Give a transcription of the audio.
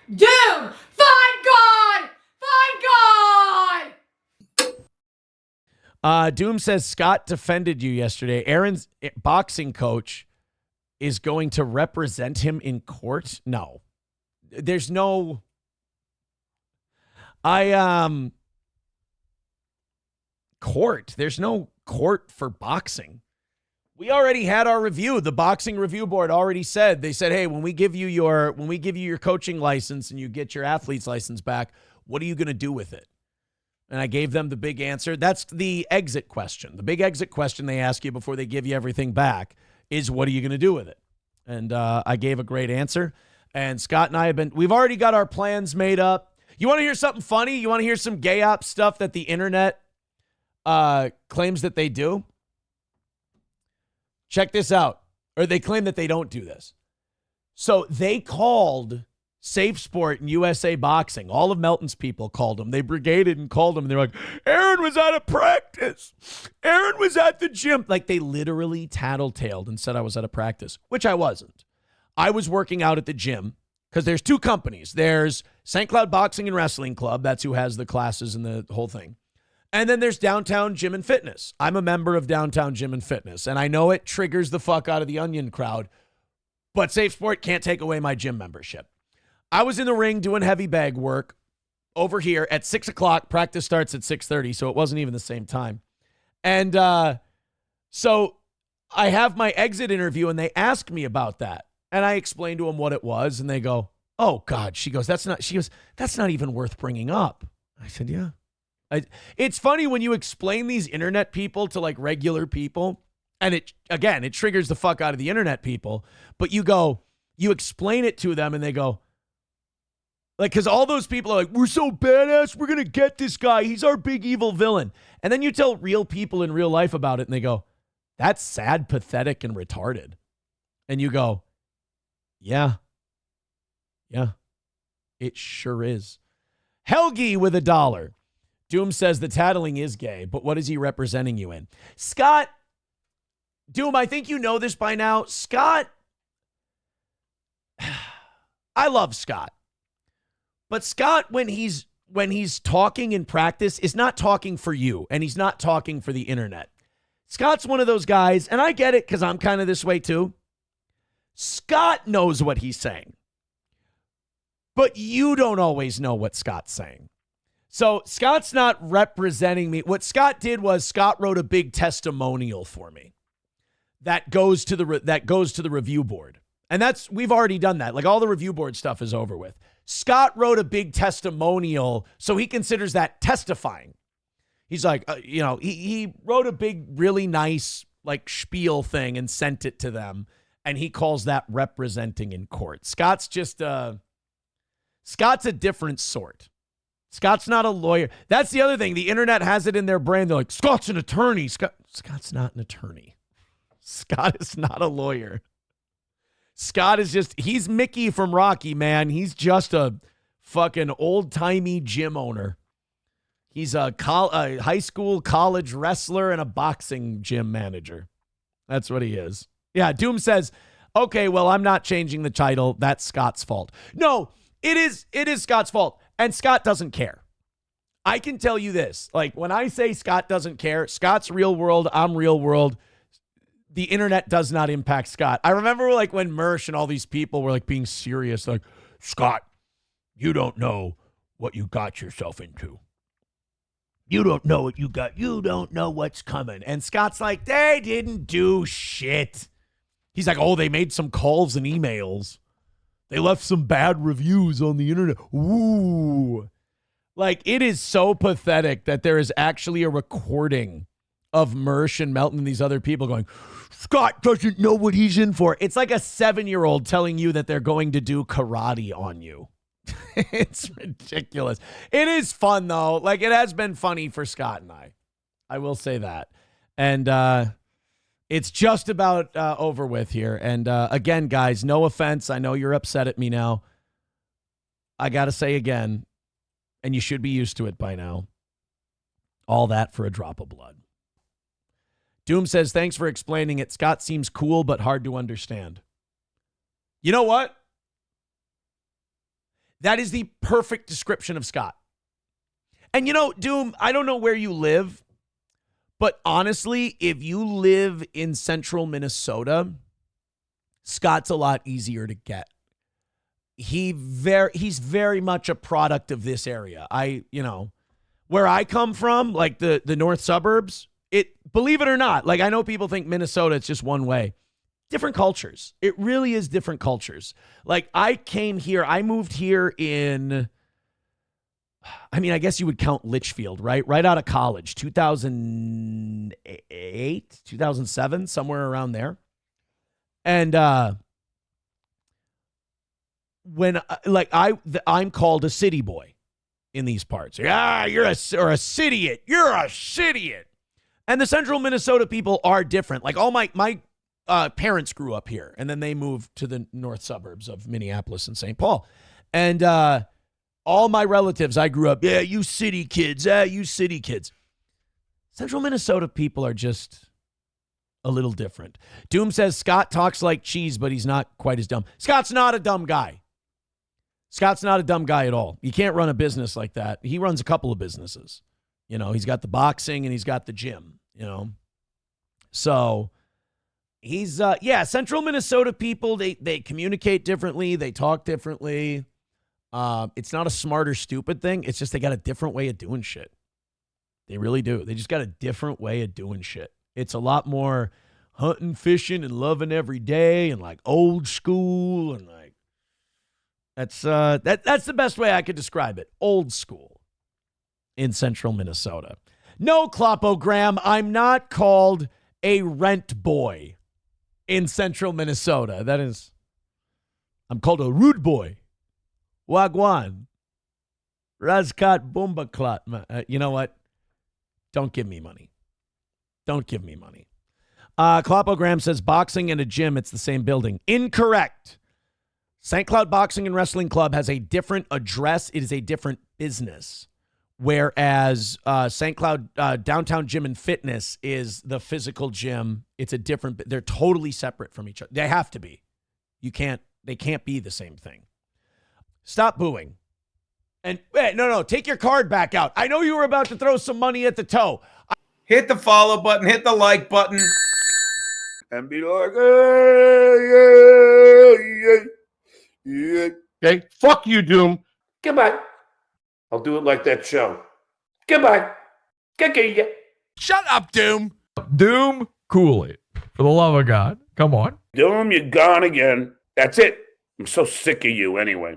Doom! Find God! Find God! Doom says Scott defended you yesterday. Aaron's boxing coach is going to represent him in court. No, there's no. Court. There's no court for boxing. We already had our review. The boxing review board already said, they said, hey, when we give you your coaching license and you get your athlete's license back, what are you going to do with it? And I gave them the big answer. That's the exit question. The big exit question they ask you before they give you everything back is, what are you going to do with it? And I gave a great answer. And Scott and I we've already got our plans made up. You want to hear something funny? You want to hear some gay op stuff that the internet claims that they do? Check this out. Or they claim that they don't do this. So they called Safe Sport and USA Boxing. All of Melton's people called them. They brigaded and called them. And they're like, Aaron was out of practice. Aaron was at the gym. Like, they literally tattletaled and said I was out of practice, which I wasn't. I was working out at the gym because there's two companies. There's St. Cloud Boxing and Wrestling Club. That's who has the classes and the whole thing. And then there's Downtown Gym and Fitness. I'm a member of Downtown Gym and Fitness, and I know it triggers the fuck out of the Onion crowd, but Safe Sport can't take away my gym membership. I was in the ring doing heavy bag work over here at 6 o'clock. Practice starts at 6:30, so it wasn't even the same time. And so I have my exit interview, and they ask me about that. And I explained to them what it was, and they go, oh, God. She goes, that's not even worth bringing up. I said, yeah. It's funny when you explain these internet people to like regular people, and it triggers the fuck out of the internet people, but you explain it to them and they go, like, because all those people are like, we're so badass, we're going to get this guy, he's our big evil villain. And then you tell real people in real life about it and they go, that's sad, pathetic, and retarded. And you go, yeah, it sure is. Helgi with $1. Doom says the tattling is gay, but what is he representing you in? Scott, Doom, I think you know this by now. Scott, I love Scott. But Scott, when he's talking in practice, is not talking for you, and he's not talking for the internet. Scott's one of those guys, and I get it because I'm kind of this way too. Scott knows what he's saying, but you don't always know what Scott's saying. So Scott's not representing me. What Scott did was Scott wrote a big testimonial for me that goes to the review board. And we've already done that. Like, all the review board stuff is over with. Scott wrote a big testimonial, so he considers that testifying. He's like, he wrote a big, really nice, like, spiel thing and sent it to them. And he calls that representing in court. Scott's a different sort. Scott's not a lawyer. That's the other thing. The internet has it in their brain. They're like, Scott's an attorney. Scott's not an attorney. Scott is not a lawyer. Scott is he's Mickey from Rocky, man. He's just a fucking old-timey gym owner. He's a high school, college wrestler and a boxing gym manager. That's what he is. Yeah, Doom says, okay, well, I'm not changing the title. That's Scott's fault. No, it is Scott's fault. And Scott doesn't care. I can tell you this. Like, when I say Scott doesn't care, Scott's real world, I'm real world. The internet does not impact Scott. I remember, like, when Mersh and all these people were, like, being serious. Like, Scott, you don't know what you got yourself into. You don't know what you got. You don't know what's coming. And Scott's like, they didn't do shit. He's like, oh, they made some calls and emails. They left some bad reviews on the internet. Ooh. Like, it is so pathetic that there is actually a recording of Mersh and Melton and these other people going, Scott doesn't know what he's in for. It's like a 7-year-old telling you that they're going to do karate on you. It's ridiculous. It is fun, though. Like, it has been funny for Scott and I. I will say that. And it's just about over with here. And again, guys, no offense. I know you're upset at me now. I got to say again, and you should be used to it by now, all that for a drop of blood. Doom says, thanks for explaining it. Scott seems cool, but hard to understand. You know what? That is the perfect description of Scott. And Doom, I don't know where you live, but honestly, if you live in central Minnesota, Scott's a lot easier to get. He's very much a product of this area. Where I come from, like the north suburbs, believe it or not, like I know people think Minnesota, it's just one way. Different cultures. It really is different cultures. Like I moved here in, I guess you would count Litchfield, right? Right out of college, 2008, 2007, somewhere around there. And I'm called a city boy in these parts. Yeah, you're a city-it. You're a city-it. And the central Minnesota people are different. Like all my parents grew up here, and then they moved to the north suburbs of Minneapolis and St. Paul. And all my relatives, I grew up, yeah, you city kids. Central Minnesota people are just a little different. Doom says Scott talks like cheese, but he's not quite as dumb. Scott's not a dumb guy. Scott's not a dumb guy at all. You can't run a business like that. He runs a couple of businesses. He's got the boxing and he's got the gym, So he's, central Minnesota people, they communicate differently. They talk differently. It's not a smart or stupid thing. It's just they got a different way of doing shit. They really do. They just got a different way of doing shit. It's a lot more hunting, fishing, and loving every day and like old school and like that's the best way I could describe it. Old school in central Minnesota. No, Clopogram, I'm not called a rent boy in central Minnesota. I'm called a rude boy. Wagwan. Razkat Bumbaklat. You know what? Don't give me money. Don't give me money. Clopogram says boxing and a gym, it's the same building. Incorrect. St. Cloud Boxing and Wrestling Club has a different address. It is a different business. Whereas St. Cloud Downtown Gym and Fitness is the physical gym. It's a different, they're totally separate from each other. They have to be. They can't be the same thing. Stop booing. And no, take your card back out. I know you were about to throw some money at the toe. Hit the follow button, hit the like button, and be like, hey. Okay, fuck you, Doom. Goodbye. I'll do it like that show. Goodbye. Shut up, Doom. Doom, cool it. For the love of God. Come on. Doom, you're gone again. That's it. I'm so sick of you anyway.